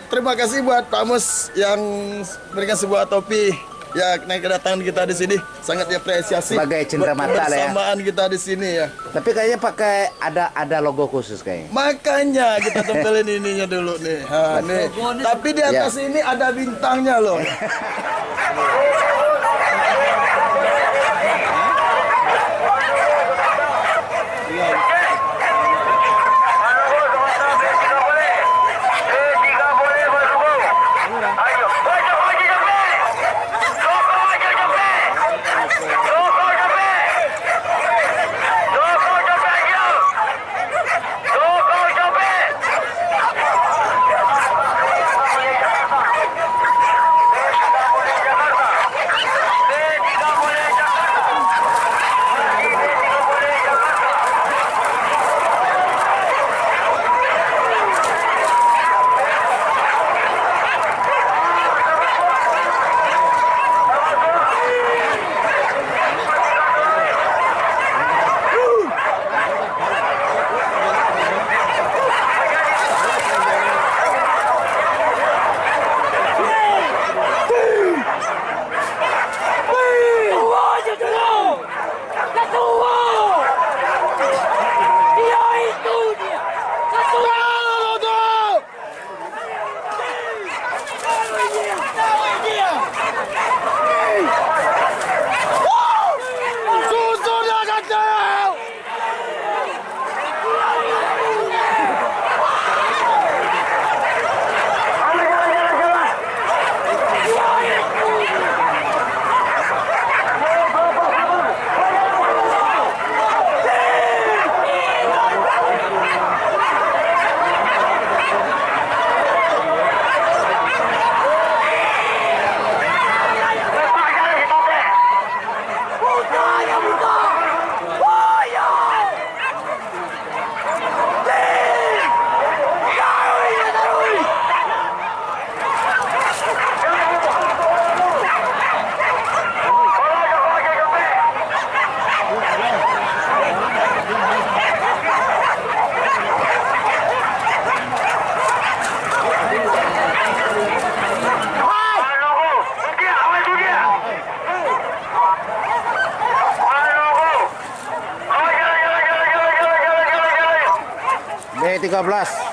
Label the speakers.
Speaker 1: terima kasih buat Pak Mus yang berikan sebuah topi. Ya, naik kedatangan kita di sini sangat diapresiasi.
Speaker 2: Sebagai cindera mata lah ya.
Speaker 1: Bersamaan kita di sini ya.
Speaker 2: Tapi kayaknya pakai ada logo khusus kayaknya.
Speaker 1: Makanya kita tempelin ininya dulu nih. Ha, nih. Tapi di atas ini ada bintangnya loh.
Speaker 2: B13